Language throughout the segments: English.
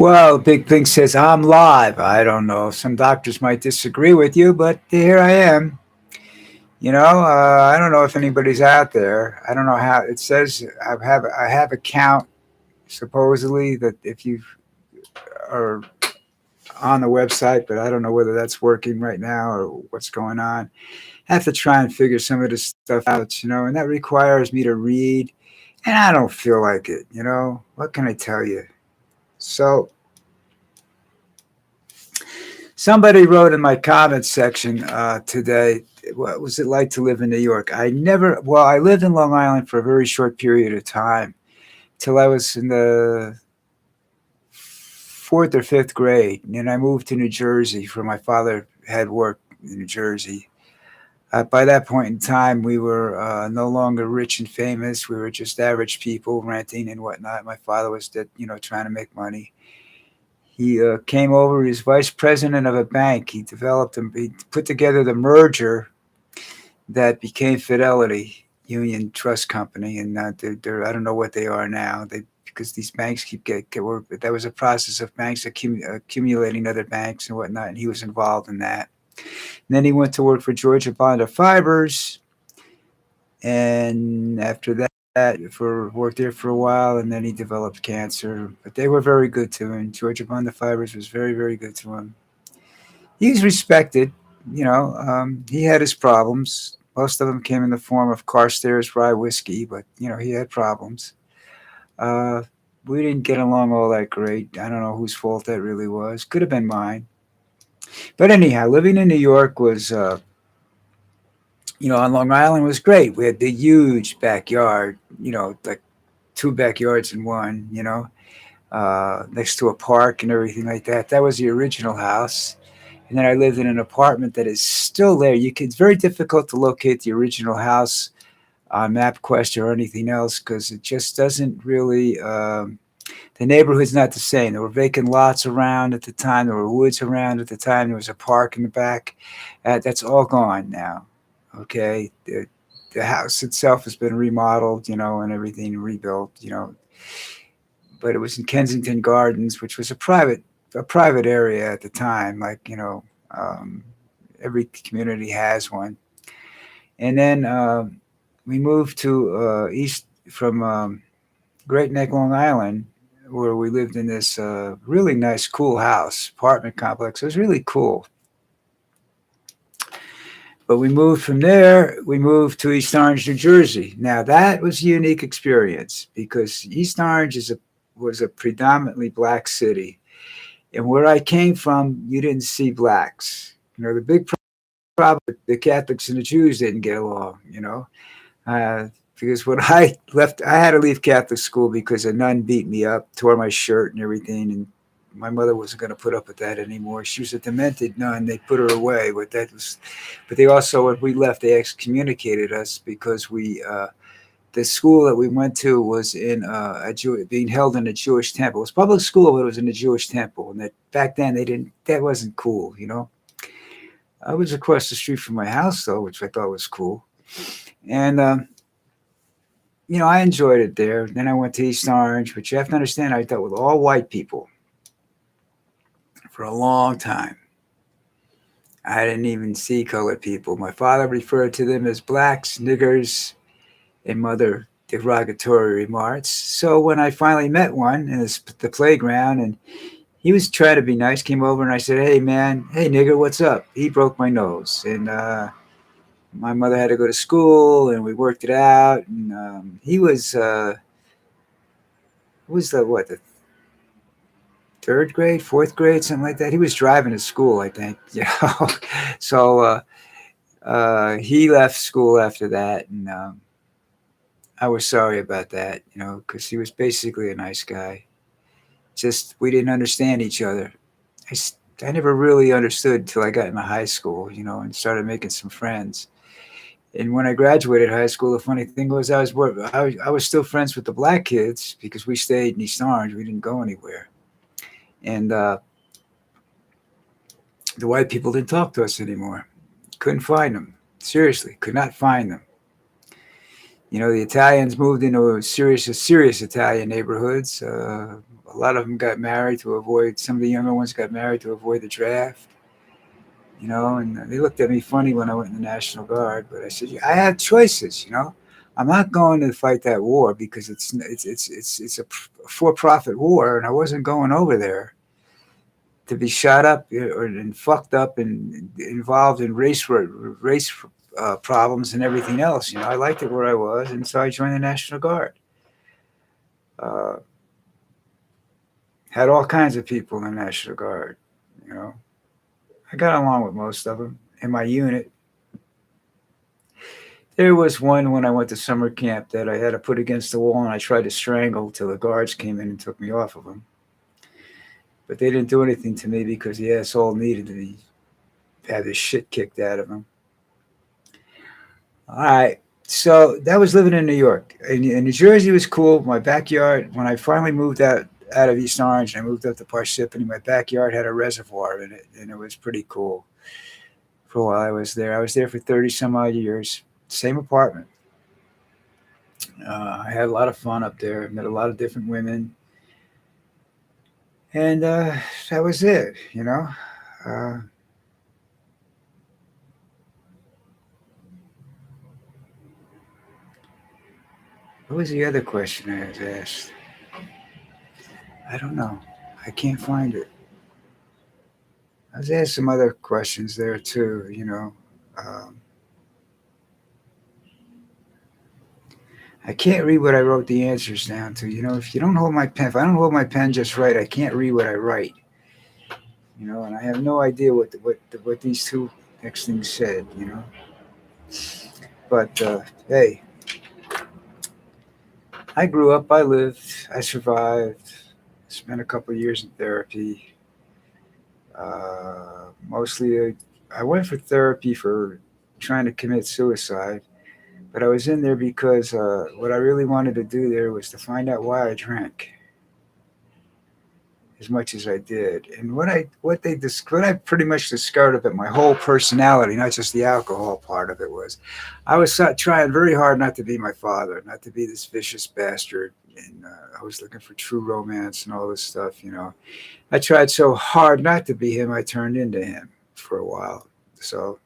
Well, Big Pink says, I'm live. I don't know. Some doctors might disagree with you, but here I am. I don't know if anybody's out there. I don't know how it says I have a count supposedly that if you are on the website, but I don't know whether that's working right now or what's going on. I have to try and figure some of this stuff out, and that requires me to read, and I don't feel like it. What can I tell you? So somebody wrote in my comments section today, what was it like to live in New York? I lived in Long Island for a very short period of time till I was in the fourth or fifth grade. And then I moved to New Jersey for my father had worked in New Jersey. By that point in time, we were no longer rich and famous. We were just average people renting and whatnot. My father was, trying to make money. He came over. He was vice president of a bank. He put together the merger that became Fidelity Union Trust Company, and I don't know what they are now. Because these banks that was a process of banks accumulating other banks and whatnot, and he was involved in that. And then he went to work for Georgia Bond Fibers, and after that, for worked there for a while, and then he developed cancer. But they were very good to him. Georgia Bond Fibers was very, very good to him. He's respected. He had his problems. Most of them came in the form of Carstairs rye whiskey, but he had problems. Uh, we didn't get along all that great. I don't know whose fault that really was. Could have been mine. But anyhow, living in New York on Long Island was great. We had the huge backyard, like two backyards in one, next to a park and everything like that. That was the original house. And then I lived in an apartment that is still there. It's very difficult to locate the original house on MapQuest or anything else because it just doesn't really. The neighborhood's not the same. There were vacant lots around at the time. There were woods around at the time. There was a park in the back. That's all gone now. Okay, the house itself has been remodeled, and everything rebuilt. But it was in Kensington Gardens, which was a private area at the time. Like um, every community has one. And then we moved to east from Great Neck, Long Island, where we lived in this really nice, cool house, apartment complex. It was really cool. But we moved from there, we moved to East Orange, New Jersey. Now, that was a unique experience because East Orange was a predominantly black city. And where I came from, you didn't see blacks. The big problem, the Catholics and the Jews didn't get along. Uh, because when I left, I had to leave Catholic school because a nun beat me up, tore my shirt and everything, and my mother wasn't going to put up with that anymore. She was a demented nun. They put her away, but they also, when we left, they excommunicated us because the school that we went to was in being held in a Jewish temple. It was public school, but it was in a Jewish temple, and that back then that wasn't cool. I was across the street from my house though, which I thought was cool, and I enjoyed it there. Then I went to East Orange, but you have to understand, I dealt with all white people for a long time. I didn't even see colored people. My father referred to them as blacks, niggers, and other derogatory remarks. So when I finally met one in the playground, and he was trying to be nice, came over and I said, "Hey man, hey nigger, what's up?" He broke my nose, and my mother had to go to school, and we worked it out. And he was the third grade, fourth grade, something like that. He was driving to school, I think. So he left school after that, and I was sorry about that, because he was basically a nice guy. Just we didn't understand each other. I never really understood till I got into high school, and started making some friends. And when I graduated high school, the funny thing was I was still friends with the black kids because we stayed in East Orange. We didn't go anywhere, and the white people didn't talk to us anymore. Couldn't find them. Seriously, could not find them. The Italians moved into serious Italian neighborhoods. A lot of them got married to avoid. Some of the younger ones got married to avoid the draft. And they looked at me funny when I went in the National Guard. But I said, "Yeah, I have choices. I'm not going to fight that war because it's a for-profit war, and I wasn't going over there to be shot up or and fucked up and involved in race problems and everything else. I liked it where I was, and so I joined the National Guard. Uh, had all kinds of people in the National Guard. You know, I got along with most of them in my unit. There was one when I went to summer camp that I had to put against the wall, and I tried to strangle till the guards came in and took me off of him. But they didn't do anything to me because the asshole needed to be had the shit kicked out of him. All right. So that was living in New York. And New Jersey was cool. My backyard, when I finally moved out of East Orange and I moved up to Parsippany, my backyard had a reservoir in it, and it was pretty cool for a while I was there. I was there for 30 some odd years. Same apartment. I had a lot of fun up there. Met a lot of different women. And that was it. Uh, what was the other question I was asked? I don't know. I can't find it. I was asked some other questions there too. Um, I can't read what I wrote the answers down to. If you don't hold my pen, if I don't hold my pen just right, I can't read what I write. And I have no idea what these two next things said. But hey, I grew up, I lived, I survived. Spent a couple of years in therapy. Mostly, I went for therapy for trying to commit suicide. But I was in there because what I really wanted to do there was to find out why I drank as much as I did, and what I pretty much discovered about my whole personality, not just the alcohol part of it, was I was trying very hard not to be my father, not to be this vicious bastard, and I was looking for true romance and all this stuff. I tried so hard not to be him, I turned into him for a while. So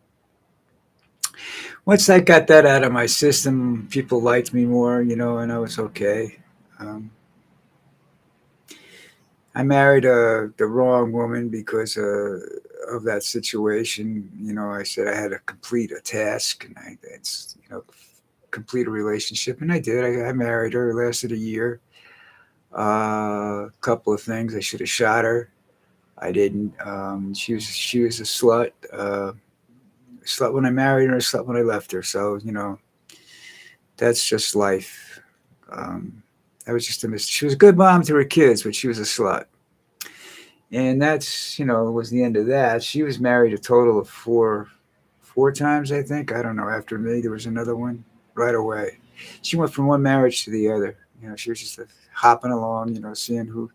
once I got that out of my system, people liked me more, and I was okay. Um, I married the wrong woman because of that situation. I said I had to complete a task, and complete a relationship, and I did. I married her. It lasted a year. A couple of things. I should have shot her. I didn't. She was a slut. Slut when I married her. Slut when I left her. So that's just life. Um, that was just a miss. She was a good mom to her kids, but she was a slut. And that's was the end of that. She was married a total of four times, I think. I don't know. After me, there was another one right away. She went from one marriage to the other. She was just hopping along, seeing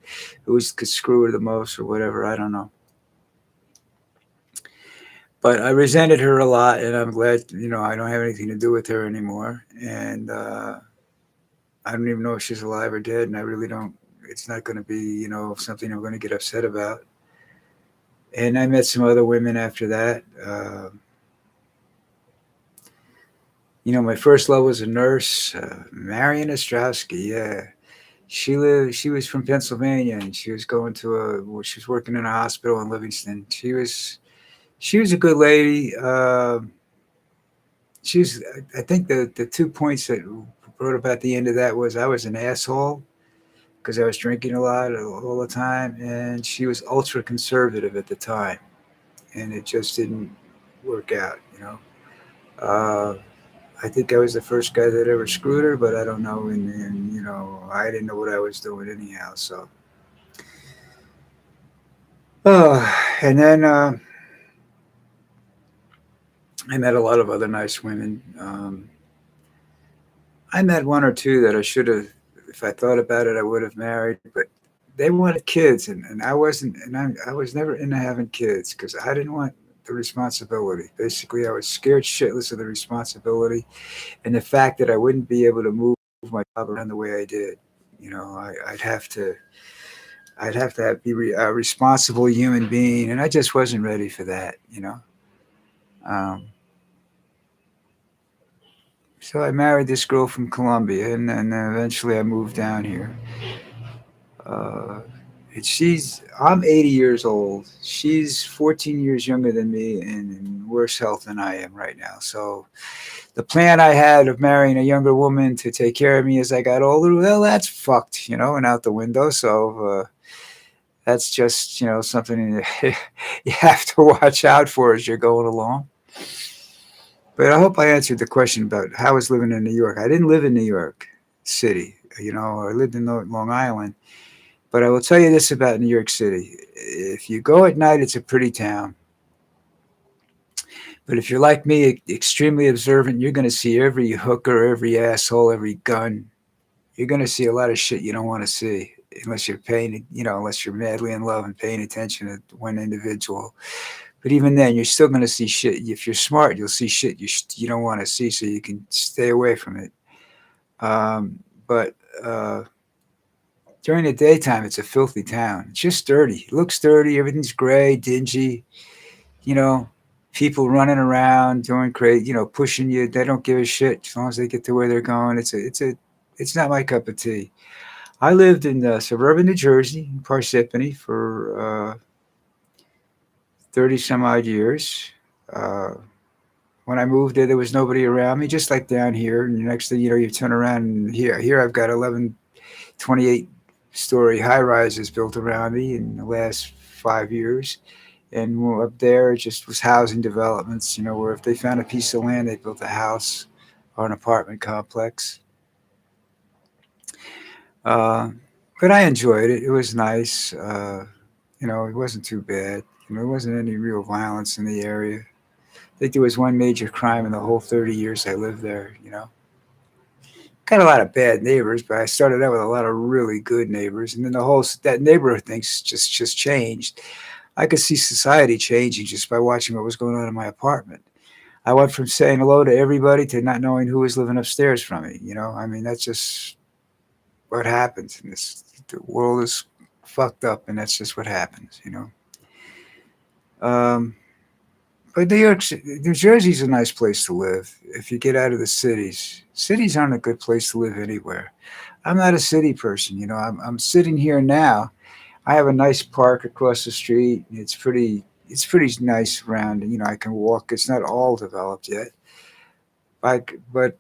could screw her the most or whatever. I don't know. But I resented her a lot, and I'm glad, I don't have anything to do with her anymore. And I don't even know if she's alive or dead, and I really don't. It's not going to be, something I'm going to get upset about. And I met some other women after that. My first love was a nurse, Marion Ostrowski. Yeah, She was from Pennsylvania, and she was going to she was working in a hospital in Livingston. She was a good lady. She was. I think the 2 points that wrote about the end of that was I was an asshole because I was drinking a lot all the time, and she was ultra conservative at the time, and it just didn't work out. Uh, I think I was the first guy that ever screwed her, but I don't know. And I didn't know what I was doing anyhow. So, uh, and then I met a lot of other nice women. I met one or two that I should have, if I thought about it, I would have married, but they wanted kids, and I wasn't, and I was never into having kids because I didn't want the responsibility. Basically, I was scared shitless of the responsibility and the fact that I wouldn't be able to move my job around the way I did. You know, I'd have to be a responsible human being, and I just wasn't ready for that. Um, so I married this girl from Colombia, and then eventually I moved down here. Uh, and I'm 80 years old. She's 14 years younger than me and in worse health than I am right now. So the plan I had of marrying a younger woman to take care of me as I got older, well, that's fucked, and out the window. So that's just, something you have to watch out for as you're going along. But I hope I answered the question about how I was living in New York. I didn't live in New York City, I lived in Long Island. But I will tell you this about New York City. If you go at night, it's a pretty town. But if you're like me, extremely observant, you're going to see every hooker, every asshole, every gun. You're going to see a lot of shit you don't want to see unless you're unless you're madly in love and paying attention to one individual. But even then, you're still going to see shit. If you're smart, you'll see shit you don't want to see, so you can stay away from it. But during the daytime, it's a filthy town. It's just dirty. It looks dirty. Everything's gray, dingy. You know, people running around doing crazy. Pushing you. They don't give a shit as long as they get to where they're going. It's not my cup of tea. I lived in suburban New Jersey, in Parsippany, for 30 some odd years. Uh, when I moved there was nobody around me, just like down here. And the next thing you know, you turn around and here I've got 11, 28-story high rises built around me in the last 5 years. And up there, it just was housing developments, where if they found a piece of land, they built a house or an apartment complex. Uh, but I enjoyed it. It was nice. It wasn't too bad. There wasn't any real violence in the area. I think there was one major crime in the whole 30 years I lived there. Got a lot of bad neighbors, but I started out with a lot of really good neighbors. And then that neighborhood thing's just changed. I could see society changing just by watching what was going on in my apartment. I went from saying hello to everybody to not knowing who was living upstairs from me. I mean, that's just what happens in this. The world is fucked up, and that's just what happens. Um, but New Jersey's a nice place to live if you get out of the cities. Cities aren't a good place to live anywhere. I'm not a city person. I'm sitting here now. I have a nice park across the street. It's pretty nice around. I can walk. It's not all developed yet. But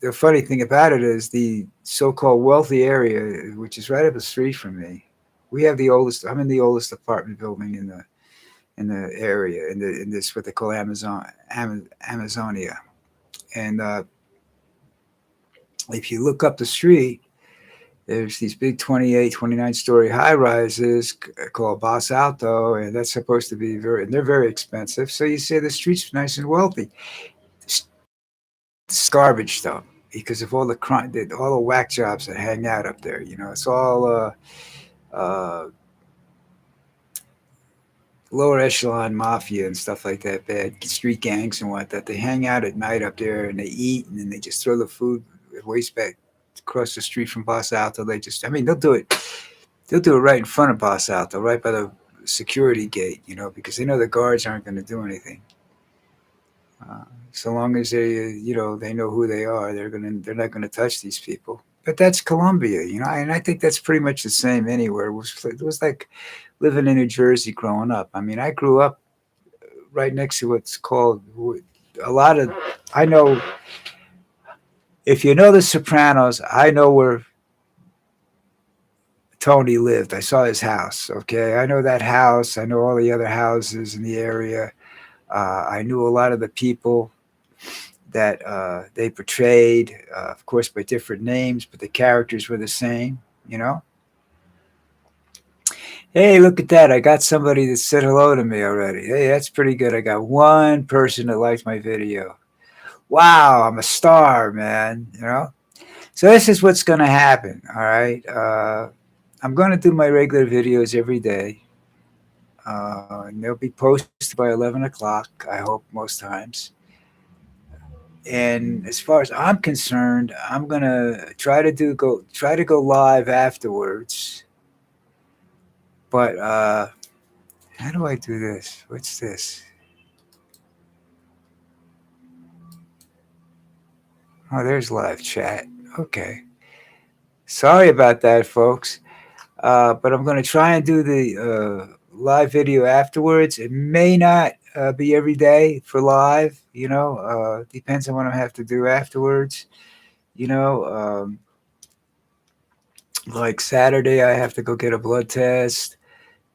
the funny thing about it is the so-called wealthy area, which is right up the street from me. We have the oldest. I'm in the oldest apartment building in the area in this what they call Amazonia. And if you look up the street, there's these big 28, 29-story high rises called Bas Alto, and that's supposed to be and they're very expensive. So you say the street's nice and wealthy. It's garbage though, because of all the crime, all the whack jobs that hang out up there. It's all uh, lower echelon mafia and stuff like that, bad street gangs and whatnot. They hang out at night up there and they eat, and then they just throw the food waste back across the street from Bas Alto. I mean, they'll do it. They'll do it right in front of Bas Alto, right by the security gate, because they know the guards aren't going to do anything. So long as they know who they are, they're not gonna touch these people. But that's Colombia, and I think that's pretty much the same anywhere. It was like living in New Jersey growing up. I mean, I grew up right next to what's called a lot of. I know if you know The Sopranos, I know where Tony lived. I saw his house. Okay, I know that house. I know all the other houses in the area. I knew a lot of the people that they portrayed, of course, by different names, but the characters were the same. You know. Hey, look at that! I got somebody that said hello to me already. Hey, that's pretty good. I got one person that liked my video. Wow, I'm a star, man. So this is what's going to happen. All right. I'm going to do my regular videos every day. And they'll be posted by 11 o'clock, I hope, most times. And as far as I'm concerned, I'm gonna try to go live afterwards. But how do I do this? What's this? Oh, there's live chat. Okay. Sorry about that, folks. But I'm going to try and do the live video afterwards. It may not be every day for live, depends on what I have to do afterwards. You know, like Saturday, I have to go get a blood test.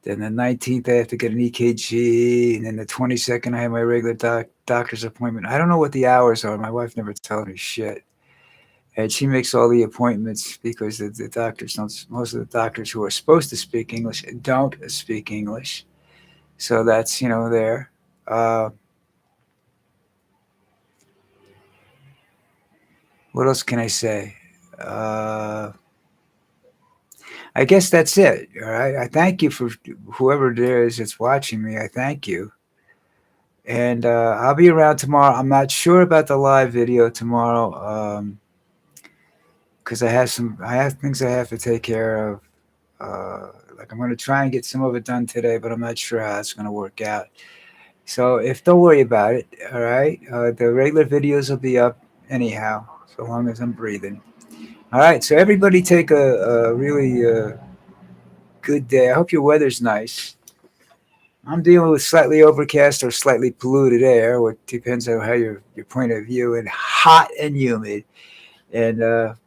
Then the 19th, I have to get an EKG. And then the 22nd, I have my regular doctor's appointment. I don't know what the hours are. My wife never tells me shit. And she makes all the appointments because the doctors don't, most of the doctors who are supposed to speak English don't speak English. So that's, there. Uh, what else can I say? Uh, I guess that's it. All right. I thank you for whoever it is that's watching me. I thank you. And I'll be around tomorrow. I'm not sure about the live video tomorrow because I have things I have to take care of. Like I'm going to try and get some of it done today, but I'm not sure how it's going to work out. So if don't worry about it, all right. The regular videos will be up anyhow, so long as I'm breathing. All right. So everybody take a really good day. I hope your weather's nice. I'm dealing with slightly overcast or slightly polluted air, which depends on how your point of view, and hot and humid. And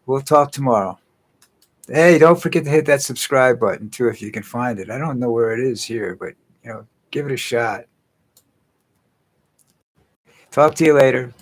we'll talk tomorrow. Hey, don't forget to hit that subscribe button too if you can find it. I don't know where it is here, but give it a shot. Talk to you later.